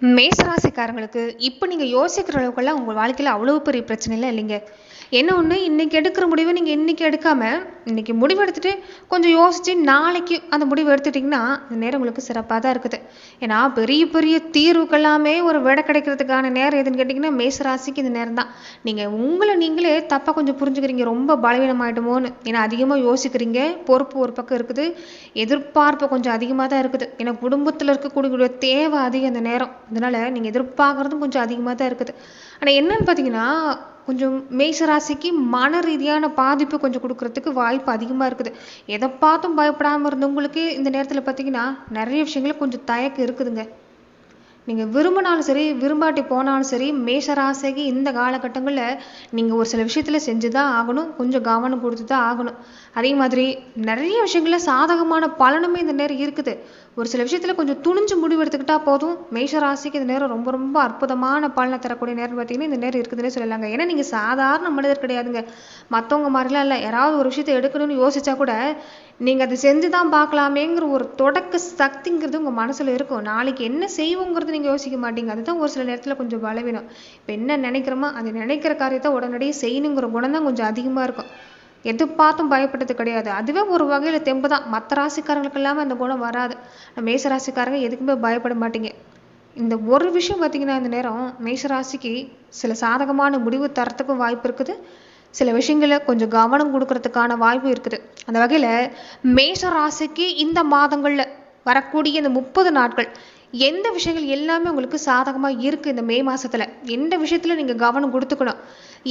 மேசராசிக்காரங்களுக்கு இப்போ நீங்கள் யோசிக்கிற அளவுக்குலாம் உங்கள் வாழ்க்கையில் அவ்வளோ பெரிய பிரச்சனைலாம் இல்லைங்க. என்ன ஒன்று, இன்றைக்கி எடுக்கிற முடிவை நீங்கள் இன்றைக்கி எடுக்காமல் இன்றைக்கி முடிவு எடுத்துகிட்டு கொஞ்சம் யோசித்து நாளைக்கு அந்த முடிவு எடுத்துட்டிங்கன்னா இந்த நேரம் உங்களுக்கு சிறப்பாக தான் இருக்குது. ஏன்னா பெரிய பெரிய தீர்வுக்கெல்லாமே ஒரு விடை கிடைக்கிறதுக்கான நேரம் எதுன்னு கேட்டிங்கன்னா மேசராசிக்கு இந்த நேரம் தான். நீங்கள் உங்களை நீங்களே தப்பாக கொஞ்சம் புரிஞ்சுக்கிறீங்க, ரொம்ப பலவீனமாயிடுமோன்னு. ஏன்னா அதிகமாக யோசிக்கிறீங்க, பொறுப்பு ஒரு பக்கம் இருக்குது, எதிர்பார்ப்பு கொஞ்சம் அதிகமாக தான் இருக்குது. ஏன்னா குடும்பத்தில் இருக்கக்கூடிய தேவை அதிகம் அந்த நேரம். அதனால் நீங்கள் எதிர்பார்க்குறதும் கொஞ்சம் அதிகமாக தான் இருக்குது. ஆனால் என்னன்னு பார்த்தீங்கன்னா கொஞ்சம் மேசராசிக்கு மன ரீதியான பாதிப்பு கொஞ்சம் கொடுக்கறதுக்கு வாய்ப்பு அதிகமாக இருக்குது. எதை பார்த்தும் பயப்படாமல் இருந்தவங்களுக்கு இந்த நேரத்தில் பார்த்தீங்கன்னா நிறைய விஷயங்கள் கொஞ்சம் தயக்கம் இருக்குதுங்க. நீங்கள் விரும்பினாலும் சரி விரும்பாட்டி போனாலும் சரி மேஷராசிக்கு இந்த காலகட்டங்களில் நீங்கள் ஒரு சில விஷயத்தில் செஞ்சு தான் ஆகணும், கொஞ்சம் கவனம் கொடுத்து தான் ஆகணும். அதே மாதிரி நிறைய விஷயங்களில் சாதகமான பலனுமே இந்த நேரம் இருக்குது. ஒரு சில விஷயத்தில் கொஞ்சம் துணிஞ்சு முடிவு எடுத்துக்கிட்டா போதும். மேஷராசிக்கு இந்த நேரம் ரொம்ப ரொம்ப அற்புதமான பலனை தரக்கூடிய நேரம் பார்த்தீங்கன்னா இந்த நேரம் இருக்குதுன்னே சொல்லலாங்க. ஏன்னா நீங்கள் சாதாரண மனிதர் கிடையாதுங்க, மற்றவங்க மாதிரிலாம் இல்லை. யாராவது ஒரு விஷயத்தை எடுக்கணும்னு யோசிச்சா கூட நீங்கள் அதை செஞ்சு தான் பார்க்கலாமேங்கிற ஒரு தொடக்க சக்திங்கிறது உங்கள் மனசில் இருக்கும். நாளைக்கு என்ன செய்வோங்கிறது நீங்கள் யோசிக்க மாட்டீங்க. அதுதான் ஒரு சில நேரத்தில் கொஞ்சம் பலவீனம். இப்போ என்ன நினைக்கிறோமோ அது நினைக்கிற காரியத்தை உடனடியே செய்யணுங்கிற குணம் தான் கொஞ்சம் அதிகமாக இருக்கும். எது பார்த்தும் பயப்பட்டது கிடையாது. அதுவே ஒரு வகையில் தெம்பு தான். மற்ற ராசிக்காரங்களுக்கு இல்லாமல் அந்த குணம் வராது. மேச ராசிக்காரங்க எதுக்குமே பயப்பட மாட்டீங்க. இந்த ஒரு விஷயம் பார்த்தீங்கன்னா இந்த நேரம் மேஷராசிக்கு சில சாதகமான முடிவு தரத்துக்கும் வாய்ப்பு இருக்குது, சில விஷயங்களை கொஞ்சம் கவனம் கொடுக்கறதுக்கான வாய்ப்பு இருக்குது. அந்த வகையில் மேஷ ராசிக்கு இந்த மாதங்களில் வரக்கூடிய இந்த 30 நாட்கள் எந்த விஷயங்கள் எல்லாமே உங்களுக்கு சாதகமாக இருக்குது. இந்த மே மாதத்தில் எந்த விஷயத்தில் நீங்கள் கவனம் கொடுத்துக்கணும்,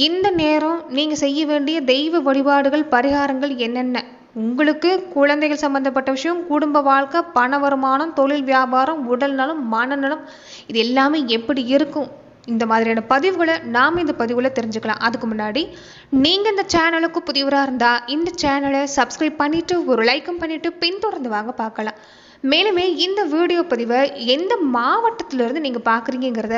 இந்த நேரம் நீங்கள் செய்ய வேண்டிய தெய்வ வழிபாடுகள் பரிகாரங்கள் என்னென்ன, உங்களுக்கு குழந்தைகள் சம்மந்தப்பட்ட விஷயம், குடும்ப வாழ்க்கை, பண வருமானம், தொழில் வியாபாரம், உடல் நலம், மனநலம், இது எல்லாமே எப்படி இருக்கும், இந்த மாதிரியான பதிவுகளை நாம் இந்த பதிவில் தெரிஞ்சுக்கலாம். அதுக்கு முன்னாடி நீங்கள் இந்த சேனலுக்கு புதியவராக இருந்தால் இந்த சேனலை சப்ஸ்கிரைப் பண்ணிவிட்டு ஒரு லைக்கும் பண்ணிவிட்டு பின்தொடர்ந்து வாங்க பார்க்கலாம். மேலுமே இந்த வீடியோ பதிவை எந்த மாவட்டத்திலிருந்து நீங்கள் பார்க்குறீங்கிறத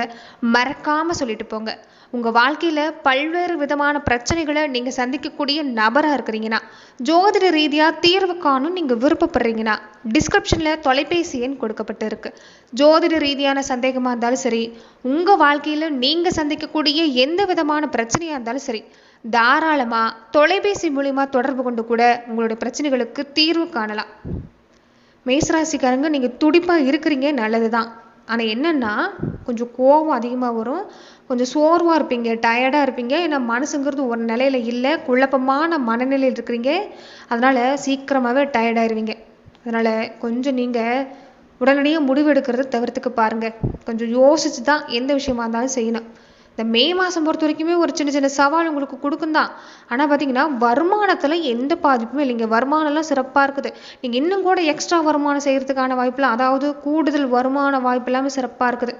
மறக்காமல் சொல்லிட்டு போங்க. உங்கள் வாழ்க்கையில் பல்வேறு விதமான பிரச்சனைகளை நீங்கள் சந்திக்கக்கூடிய நபராக இருக்கிறீங்கன்னா, ஜோதிட ரீதியாக தீர்வு காணும் நீங்கள் விருப்பப்படுறீங்கன்னா டிஸ்கிரிப்ஷனில் தொலைபேசி எண் கொடுக்கப்பட்டு இருக்கு. ஜோதிட ரீதியான சந்தேகமாக இருந்தாலும் சரி, உங்கள் வாழ்க்கையில் நீங்கள் சந்திக்கக்கூடிய எந்த விதமான பிரச்சனையாக இருந்தாலும் சரி, தாராளமாக தொலைபேசி மூலிமா தொடர்பு கொண்டு கூட உங்களுடைய பிரச்சனைகளுக்கு தீர்வு காணலாம். மேசராசிக்காரங்க நீங்கள் துடிப்பாக இருக்கிறீங்க, நல்லது தான். ஆனால் என்னென்னா கொஞ்சம் கோபம் அதிகமாக வரும், கொஞ்சம் சோர்வாக இருப்பீங்க, டயர்டாக இருப்பீங்க. ஏன்னா மனசுங்கிறது ஒரு நிலையில் இல்லை, குழப்பமான மனநிலையில் இருக்கிறீங்க. அதனால் சீக்கிரமாகவே டயர்டாயிருவீங்க. அதனால் கொஞ்சம் நீங்கள் உடனடியாக முடிவு எடுக்கிறத தவிர்த்துக்க பாருங்கள். கொஞ்சம் யோசித்து தான் எந்த விஷயமா இருந்தாலும் செய்யணும். இந்த மே மாதம் பொறுத்த வரைக்குமே ஒரு சின்ன சின்ன சவால் உங்களுக்கு கொடுக்கும் தான். ஆனால் பார்த்தீங்கன்னா வருமானத்தில் எந்த பாதிப்புமே இல்லைங்க. வருமானம்லாம் சிறப்பாக இருக்குது. நீங்கள் இன்னும் கூட எக்ஸ்ட்ரா வருமானம் செய்கிறதுக்கான வாய்ப்புலாம், அதாவது கூடுதல் வருமான வாய்ப்பு எல்லாமே சிறப்பாக இருக்குது.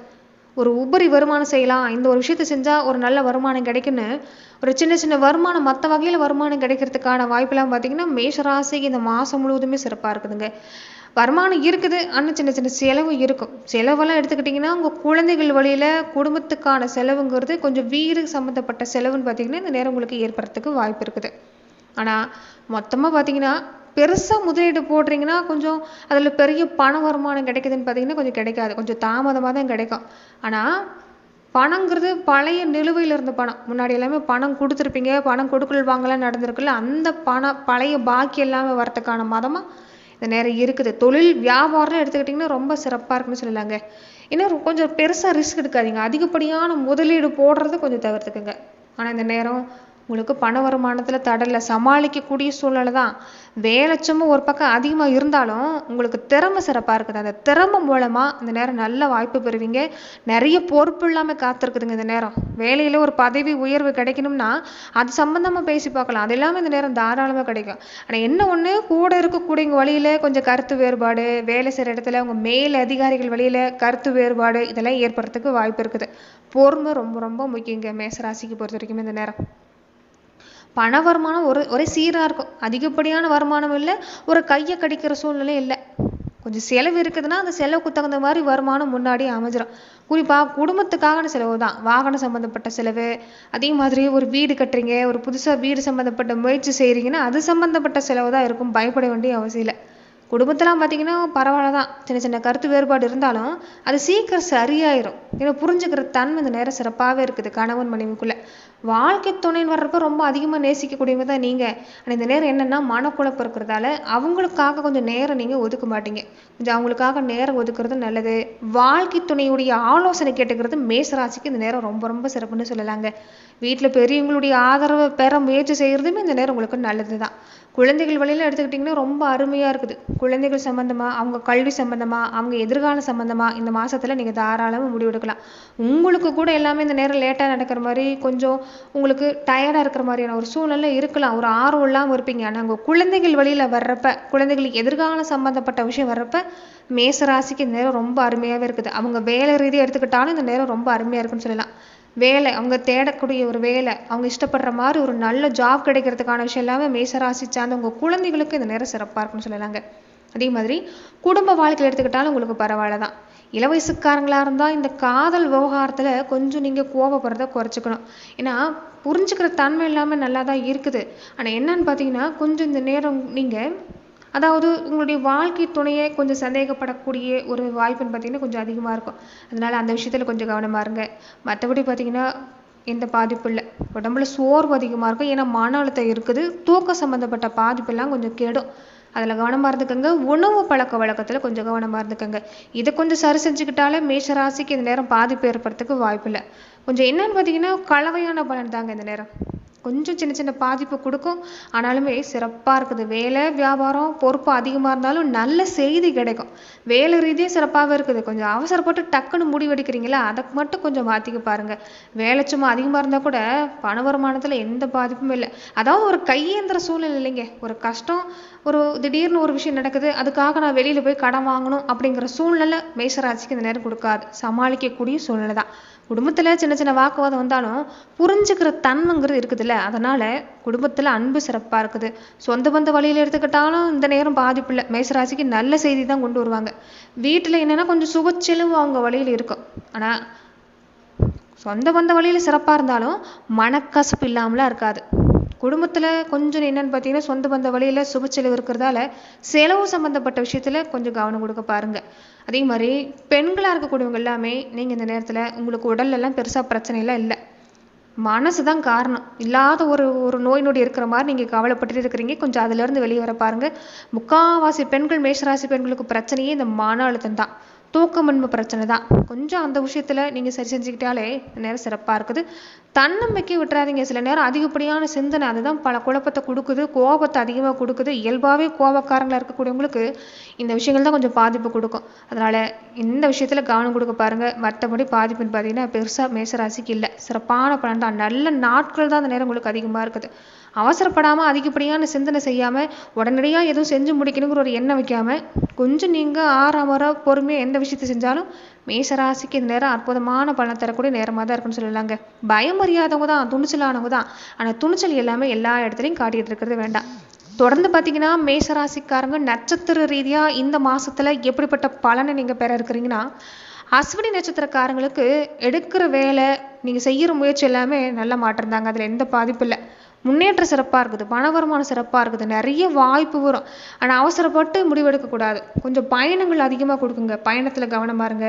ஒரு உபரி வருமானம் செய்யலாம், இந்த ஒரு விஷயத்தை செஞ்சால் ஒரு நல்ல வருமானம் கிடைக்குன்னு ஒரு சின்ன சின்ன வருமானம், மற்ற வகையில் வருமானம் கிடைக்கிறதுக்கான வாய்ப்பெல்லாம் பார்த்தீங்கன்னா மேஷராசிக்கு இந்த மாதம் முழுவதுமே சிறப்பாக இருக்குதுங்க. வருமானம் இருக்குது, ஆனால் சின்ன சின்ன செலவு இருக்கும். செலவெல்லாம் எடுத்துக்கிட்டிங்கன்னா உங்கள் குழந்தைகள் வழியில் குடும்பத்துக்கான செலவுங்கிறது கொஞ்சம் வீடு சம்மந்தப்பட்ட செலவுன்னு பார்த்தீங்கன்னா இந்த நேரம் உங்களுக்கு ஏற்படுறதுக்கு வாய்ப்பு இருக்குது. ஆனால் மொத்தமாக பார்த்தீங்கன்னா பெருசாக முதலீடு போடுறீங்கன்னா கொஞ்சம் அதில் பெரிய பண வருமானம் கிடைக்குதுன்னு பார்த்தீங்கன்னா கொஞ்சம் கிடைக்காது, கொஞ்சம் தாமதமாக தான் கிடைக்கும். ஆனால் பணங்கிறது பழைய நிலுவையில் இருந்த பணம். முன்னாடி எல்லாமே பணம் கொடுத்துருப்பீங்க, பணம் கொடுக்கல் வாங்கலாம் நடந்திருக்குல்ல, அந்த பழைய பாக்கி எல்லாமே வரத்துக்கான மாதமாக இந்த நேரம் இருக்குது. தொழில் வியாபாரம் எடுத்துக்கிட்டிங்கன்னா ரொம்ப சிறப்பாக இருக்குன்னு சொல்லலாங்க. இன்னும் கொஞ்சம் பெருசாக ரிஸ்க் எடுக்காதீங்க, அதிகப்படியான முதலீடு போடுறது கொஞ்சம் தவிர்த்துக்குங்க. ஆனால் இந்த நேரம் உங்களுக்கு பண வருமானத்தில் தடலை சமாளிக்கக்கூடிய சூழ்நிலை தான். வேலைச்சமும் ஒரு பக்கம் அதிகமாக இருந்தாலும் உங்களுக்கு திறமை சிறப்பாக இருக்குது. அந்த திறமை மூலமாக இந்த நேரம் நல்ல வாய்ப்பு பெறுவீங்க. நிறைய பொறுப்பு இல்லாமல் காத்திருக்குதுங்க இந்த நேரம். வேலையில் ஒரு பதவி உயர்வு கிடைக்கணும்னா அது சம்மந்தமாக பேசி பார்க்கலாம், அது எல்லாமே இந்த நேரம் தாராளமாக கிடைக்கும். ஆனால் என்ன ஒன்று, கூட இருக்கக்கூடிய வழியில் கொஞ்சம் கருத்து வேறுபாடு, வேலை செய்கிற இடத்துல உங்கள் மேல் அதிகாரிகள் வழியில் கருத்து வேறுபாடு இதெல்லாம் ஏற்படுறதுக்கு வாய்ப்பு இருக்குது. பொறுமை ரொம்ப ரொம்ப முக்கியங்க மேசராசிக்கு பொறுத்த வரைக்கும். இந்த நேரம் பண வருமானம் ஒரே சீராக இருக்கும். அதிகப்படியான வருமானம் இல்லை, ஒரு கையை கடிக்கிற சூழ்நிலை இல்லை. கொஞ்சம் செலவு இருக்குதுன்னா அந்த செலவுக்கு தகுந்த மாதிரி வருமானம் முன்னாடியே அமைஞ்சிடும். குறிப்பாக குடும்பத்துக்கான செலவு தான், வாகனம் சம்மந்தப்பட்ட செலவு, அதே மாதிரி ஒரு வீடு கட்டுறீங்க, ஒரு புதுசாக வீடு சம்மந்தப்பட்ட முயற்சி செய்கிறீங்கன்னா அது சம்மந்தப்பட்ட செலவு தான் இருக்கும். பயப்பட வேண்டிய அவசியம் இல்லை. குடும்பத்தெல்லாம் பார்த்தீங்கன்னா பரவாயில்ல தான், சின்ன சின்ன கருத்து வேறுபாடு இருந்தாலும் அது சீக்கிரம் சரியாயிரும். ஏன்னா புரிஞ்சுக்கிற தன்மை இந்த நேரம் சிறப்பாகவே இருக்குது கணவன் மனைவிக்குள்ள. வாழ்க்கை துணைன்னு வர்றப்ப ரொம்ப அதிகமாக நேசிக்கக்கூடியவங்க தான் நீங்கள். ஆனால் இந்த நேரம் என்னென்னா மனக்குழப்பம் இருக்கிறதால அவங்களுக்காக கொஞ்சம் நேரம் நீங்கள் ஒதுக்க மாட்டீங்க. கொஞ்சம் அவங்களுக்காக நேரம் ஒதுக்குறது நல்லது. வாழ்க்கை துணையுடைய ஆலோசனை கேட்டுக்கிறது மேசராசிக்கு இந்த நேரம் ரொம்ப ரொம்ப சிறப்புன்னு சொல்லலாங்க. வீட்டில் பெரியவங்களுடைய ஆதரவை பெற முயற்சி செய்கிறதுமே இந்த நேரம் உங்களுக்கு நல்லது தான். குழந்தைகள் வழியில் எடுத்துக்கிட்டிங்கன்னா ரொம்ப அருமையாக இருக்குது. குழந்தைகள் சம்மந்தமாக, அவங்க கல்வி சம்மந்தமாக, அவங்க எதிர்கால சம்மந்தமாக இந்த மாதத்தில் நீங்கள் தாராளமாக முடிவெடுக்கலாம். உங்களுக்கு கூட எல்லாமே இந்த நேரம் லேட்டாக நடக்கிற மாதிரி, கொஞ்சம் உங்களுக்கு டயர்டாக இருக்கிற மாதிரியான ஒரு சூழ்நிலை இருக்கலாம். ஒரு ஆர்வம் இல்லாமல் இருப்பீங்க. ஆனால் உங்கள் குழந்தைகள் வழியில் வர்றப்ப, குழந்தைகளுக்கு எதிர்காலம் சம்மந்தப்பட்ட விஷயம் வர்றப்ப மேசராசிக்கு இந்த நேரம் ரொம்ப அருமையாகவே இருக்குது. அவங்க வேலை ரீதியாக எடுத்துக்கிட்டாலும் இந்த நேரம் ரொம்ப அருமையாக இருக்குன்னு சொல்லலாம். வேலை, அவங்க தேடக்கூடிய ஒரு வேலை, அவங்க இஷ்டப்படுற மாதிரி ஒரு நல்ல ஜாப் கிடைக்கிறதுக்கான விஷயம் எல்லாமே மேசராசி சார்ந்த உங்கள் குழந்தைகளுக்கு இந்த நேரம் சிறப்பாக இருக்குன்னு சொல்லலாங்க. அதே மாதிரி குடும்ப வாழ்க்கையில் எடுத்துக்கிட்டாலும் உங்களுக்கு பரவாயில்ல தான். இளவயசுக்காரங்களாக இருந்தால் இந்த காதல் விவகாரத்தில் கொஞ்சம் நீங்கள் கோபப்படுறத குறைச்சிக்கணும். ஏன்னா புரிஞ்சுக்கிற தன்மை இல்லாமல் நல்லா தான் இருக்குது. ஆனால் என்னன்னு பார்த்தீங்கன்னா கொஞ்சம் இந்த நேரம் நீங்கள், அதாவது உங்களுடைய வாழ்க்கை துணையை கொஞ்சம் சந்தேகப்படக்கூடிய ஒரு வாய்ப்புன்னு பார்த்தீங்கன்னா கொஞ்சம் அதிகமாக இருக்கும். அதனால் அந்த விஷயத்தில் கொஞ்சம் கவனமாக இருங்க. மற்றபடி பார்த்தீங்கன்னா எந்த பாதிப்பும் இல்லை. உடம்புல சோர்வு அதிகமாக இருக்கும். ஏன்னா மன அழுத்தம் இருக்குது. தூக்கம் சம்மந்தப்பட்ட பாதிப்பெல்லாம் கொஞ்சம் கெடும். அதில் கவனமாக இருந்துக்கோங்க. உணவு பழக்க வழக்கத்தில் கொஞ்சம் கவனமாக இருந்துக்கோங்க. இதை கொஞ்சம் சரி செஞ்சுக்கிட்டாலே மேஷராசிக்கு இந்த நேரம் பாதிப்பு ஏற்படுறதுக்கு வாய்ப்பு இல்லை. கொஞ்சம் என்னன்னு பார்த்தீங்கன்னா கலவையான பலன் தாங்க இந்த நேரம். கொஞ்சம் சின்ன சின்ன பாதிப்பு கொடுக்கும். ஆனாலுமே சிறப்பாக இருக்குது. வேலை வியாபாரம் பொறுப்பு அதிகமாக இருந்தாலும் நல்ல செய்தி கிடைக்கும். வேலை ரீதியாக சிறப்பாகவே இருக்குது. கொஞ்சம் அவசரப்பட்டு டக்குன்னு முடிவெடுக்கிறீங்களா, அதை மட்டும் கொஞ்சம் மாற்றிக்க பாருங்கள். வேலை சும்மா அதிகமாக இருந்தால் கூட பண வருமானத்தில் எந்த பாதிப்பும் இல்லை. அதாவது ஒரு கையேந்திர சூழ்நிலை இல்லைங்க. ஒரு கஷ்டம், ஒரு திடீர்னு ஒரு விஷயம் நடக்குது, அதுக்காக நான் வெளியில் போய் கடன் வாங்கணும் அப்படிங்கிற சூழ்நிலை மேஷராசிக்கு இந்த நேரம் கொடுக்காது. சமாளிக்கக்கூடிய சூழ்நிலை தான். குடும்பத்தில் சின்ன சின்ன வாக்குவாதம் வந்தாலும் புரிஞ்சுக்கிற தன்மைங்கிறது இருக்குதுல்ல, அதனால் குடும்பத்தில் அன்பு சிறப்பாக இருக்குது. சொந்த பந்த வழியில் எடுத்துக்கிட்டாலும் இந்த நேரம் பாதிப்பு இல்லை. மேசராசிக்கு நல்ல செய்தி தான் கொண்டு வருவாங்க. வீட்டில் என்னென்னா கொஞ்சம் சுகச்செலவு அவங்க வழியில் இருக்கும். ஆனால் சொந்த பந்த வழியில் சிறப்பாக இருந்தாலும் மனக்கசப்பு இல்லாமலாம் இருக்காது. குடும்பத்தில் கொஞ்சம் என்னென்னு பார்த்தீங்கன்னா சொந்த பந்த வழியில் சுபச்செலவு இருக்கிறதால செலவு சம்மந்தப்பட்ட விஷயத்தில் கொஞ்சம் கவனம் கொடுக்க பாருங்கள். அதே மாதிரி பெண்களாக இருக்கக்கூடியவங்க எல்லாமே நீங்கள் இந்த நேரத்தில் உங்களுக்கு உடல்லெல்லாம் பெருசாக பிரச்சனைலாம் இல்லை. மனசு தான் காரணம். இல்லாத ஒரு நோய் நொடி இருக்கிற மாதிரி நீங்கள் கவலைப்பட்டு இருக்கிறீங்க. கொஞ்சம் அதிலேருந்து வெளியே வர பாருங்கள். முக்கால்வாசி பெண்கள், மேஷராசி பெண்களுக்கு பிரச்சனையே இந்த மன அழுத்தம் தான். தூக்கமின்மை பிரச்சனை தான். கொஞ்சம் அந்த விஷயத்தில் நீங்கள் சரி செஞ்சுக்கிட்டாலே நேரம் சிறப்பாக இருக்குது. தன்னம்பிக்கை விட்டுறாதீங்க. சில நேரம் அதிகப்படியான சிந்தனை அதுதான் பல குழப்பத்தை கொடுக்குது, கோபத்தை அதிகமாக கொடுக்குது. இயல்பாகவே கோபக்காரங்களாக இருக்கக்கூடியவங்களுக்கு இந்த விஷயங்கள் தான் கொஞ்சம் பாதிப்பு கொடுக்கும். அதனால் இந்த விஷயத்தில் கவனம் கொடுக்க பாருங்கள். மற்றபடி பாதிப்புன்னு பார்த்தீங்கன்னா பெருசாக மேசராசிக்கு இல்லை. சிறப்பான பலன் தான். நல்ல நாட்கள் தான் அந்த நேரம் உங்களுக்கு அதிகமாக இருக்குது. அவசரப்படாமல் அதிகப்படியான சிந்தனை செய்யாமல் உடனடியாக எதுவும் செஞ்சு முடிக்கணுங்கிற ஒரு எண்ணம் வைக்காமல் கொஞ்சம் நீங்கள் ஆறாமற பொறுமையாக எந்த விஷயத்தை செஞ்சாலும் மேஷராசிக்கு இந்த நேரம் அற்புதமான பலன் தரக்கூடிய நேரமாக தான் இருக்குன்னு சொல்லலாங்க. பயம் அறியாதவங்க தான், துணிச்சலானவங்க தான். ஆனால் துணிச்சல் எல்லாமே எல்லா இடத்துலையும் காட்டிகிட்டு இருக்கிறது வேண்டாம். தொடர்ந்து பார்த்தீங்கன்னா மேஷராசிக்காரங்க நட்சத்திர ரீதியாக இந்த மாதத்தில் எப்படிப்பட்ட பலனை நீங்கள் பெற இருக்கிறீங்கன்னா, அஸ்வினி நட்சத்திரக்காரங்களுக்கு எடுக்கிற வேலை, நீங்கள் செய்கிற முயற்சி எல்லாமே நல்ல மாற்றம் தாங்க. அதில் எந்த பாதிப்பு இல்லை. முன்னேற்றம் சிறப்பாக இருக்குது. பண வருமானம் சிறப்பாக இருக்குது. நிறைய வாய்ப்பு வரும். ஆனால் அவசரப்பட்டு முடிவெடுக்கக்கூடாது. கொஞ்சம் பயணங்கள் அதிகமாக கொடுக்குங்க. பயணத்தில் கவனமாக இருங்க.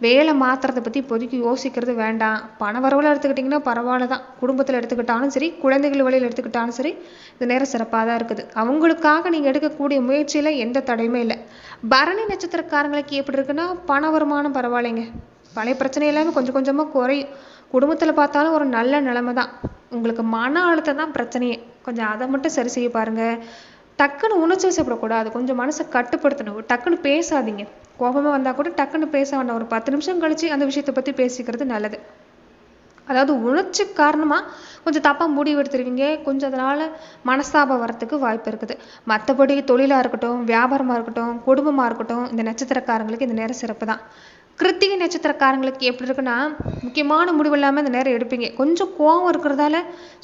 வேலை மாற்றுறதை பற்றி இப்போதைக்கு யோசிக்கிறது வேண்டாம். பண வரவில் எடுத்துக்கிட்டிங்கன்னா பரவாயில்ல தான். குடும்பத்தில் எடுத்துக்கிட்டாலும் சரி, குழந்தைகள் வழியில் எடுத்துக்கிட்டாலும் சரி, இந்த நேரம் சிறப்பாக தான் இருக்குது. அவங்களுக்காக நீங்கள் எடுக்கக்கூடிய முயற்சியில் எந்த தடையுமே இல்லை. பரணி நட்சத்திரக்காரங்களுக்கு எப்படி இருக்குன்னா பண வருமானம் பரவாயில்லைங்க. பழைய பிரச்சனை எல்லாமே கொஞ்சம் கொஞ்சமாக குறையும். குடும்பத்தில் பார்த்தாலும் ஒரு நல்ல நிலைமை தான். உங்களுக்கு மன அழுத்தம் தான் பிரச்சனையே. கொஞ்சம் அதை மட்டும் சரி செய்ய பாருங்கள். டக்குன்னு உணர்ச்சி வசப்படக்கூடாது. கொஞ்சம் மனசை கட்டுப்படுத்தணும். டக்குன்னு பேசாதீங்க. கோபமாக வந்தால் கூட டக்குன்னு பேச வேண்டாம். ஒரு 10 நிமிஷம் கழித்து அந்த விஷயத்தை பற்றி பேசிக்கிறது நல்லது. அதாவது உணர்ச்சி காரணமாக கொஞ்சம் தப்பாக முடிவு எடுத்துருவீங்க. கொஞ்சம் அதனால் மனஸ்தாபம் வரத்துக்கு வாய்ப்பு இருக்குது. மற்றபடி தொழிலாக இருக்கட்டும், வியாபாரமாக இருக்கட்டும், குடும்பமாக இருக்கட்டும், இந்த நட்சத்திரக்காரங்களுக்கு இந்த நேரம் சிறப்பு தான். கிருத்திகை நட்சத்திரக்காரங்களுக்கு எப்படி இருக்குன்னா முக்கியமான முடிவு இல்லாமல் இந்த நேரம் எடுப்பீங்க. கொஞ்சம் கோவம் இருக்கிறதால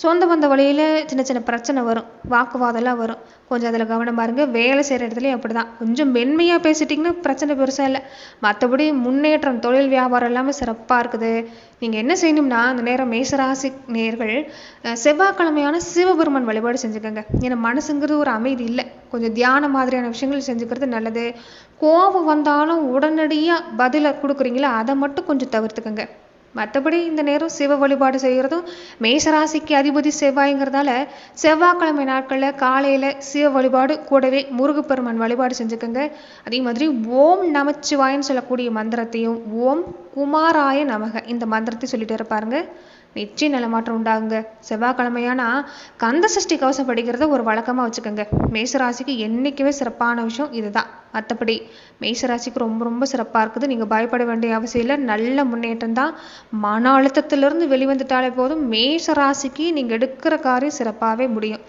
சொந்த பந்த வழியில் சின்ன சின்ன பிரச்சனை வரும், வாக்குவாதம்லாம் வரும். கொஞ்சம் அதில் கவனமாக இருங்க. வேலை செய்கிற இடத்துலையும் அப்படி தான். கொஞ்சம் மென்மையாக பேசிட்டிங்கன்னா பிரச்சனை பெருசாக இல்லை. மற்றபடி முன்னேற்றம், தொழில் வியாபாரம் எல்லாமே சிறப்பாக இருக்குது. நீங்கள் என்ன செய்யணும்னா அந்த நேரம் மேஷராசி நேயர்கள் செவ்வாய்க்கிழமையான சிவபெருமான் வழிபாடு செஞ்சுக்கோங்க. ஏன்னா மனசுங்கிறது ஒரு அமைதி இல்லை. கொஞ்சம் தியானம் மாதிரியான விஷயங்கள் செஞ்சுக்கிறது நல்லது. கோபம் வந்தாலும் உடனடியாக பதிலை கொடுக்குறீங்களா, அதை மட்டும் கொஞ்சம் தவிர்த்துக்கங்க. மற்றபடி இந்த நேரம் சிவ வழிபாடு செய்கிறதும், மேஷராசிக்கு அதிபதி செவ்வாய்ங்கிறதால செவ்வாய்க்கிழமை நாட்களில் காலையில் சிவ வழிபாடு கூடவே முருகப்பெருமான் வழிபாடு செஞ்சுக்கோங்க. அதே மாதிரி ஓம் நமச்சிவாயன்னு சொல்லக்கூடிய மந்திரத்தையும், ஓம் குமாராய நமக இந்த மந்திரத்தை சொல்லிட்டு இருப்பாருங்க. நிச்சயம் நல்ல மாற்றம் உண்டாகுங்க. செவ்வாய்க்கிழமையானா கந்த சஷ்டி கவசம் படிக்கிறத ஒரு வழக்கமாக வச்சுக்கோங்க. மேஷராசிக்கு என்றைக்குமே சிறப்பான விஷயம் இதுதான். மற்றபடி மேஷராசிக்கு ரொம்ப ரொம்ப சிறப்பாக இருக்குது. நீங்கள் பயப்பட வேண்டிய அவசியம் இல்லை. நல்ல முன்னேற்றம் தான். மன அழுத்தத்திலிருந்து வெளிவந்துட்டாலே போதும். மேஷராசிக்கு நீங்கள் எடுக்கிற காரியம் சிறப்பாகவே முடியும்.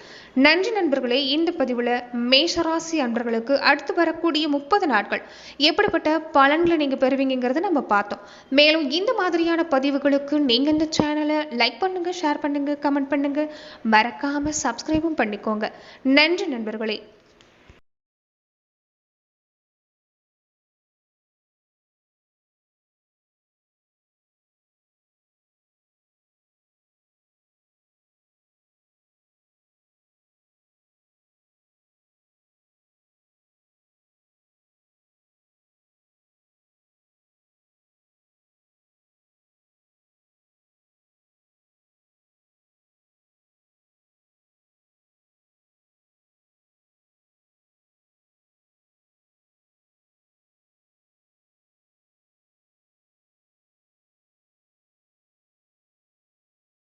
நன்றி நண்பர்களே. இந்த பதிவில் மேஷராசி அன்பர்களுக்கு அடுத்து வரக்கூடிய 30 நாட்கள் எப்படிப்பட்ட பலன்களை நீங்கள் பெறுவீங்கிறத நம்ம பார்த்தோம். மேலும் இந்த மாதிரியான பதிவுகளுக்கு நீங்கள் இந்த சேனலை லைக் பண்ணுங்கள், ஷேர் பண்ணுங்கள், கமெண்ட் பண்ணுங்கள், மறக்காமல் சப்ஸ்கிரைபும் பண்ணிக்கோங்க. நன்றி நண்பர்களே.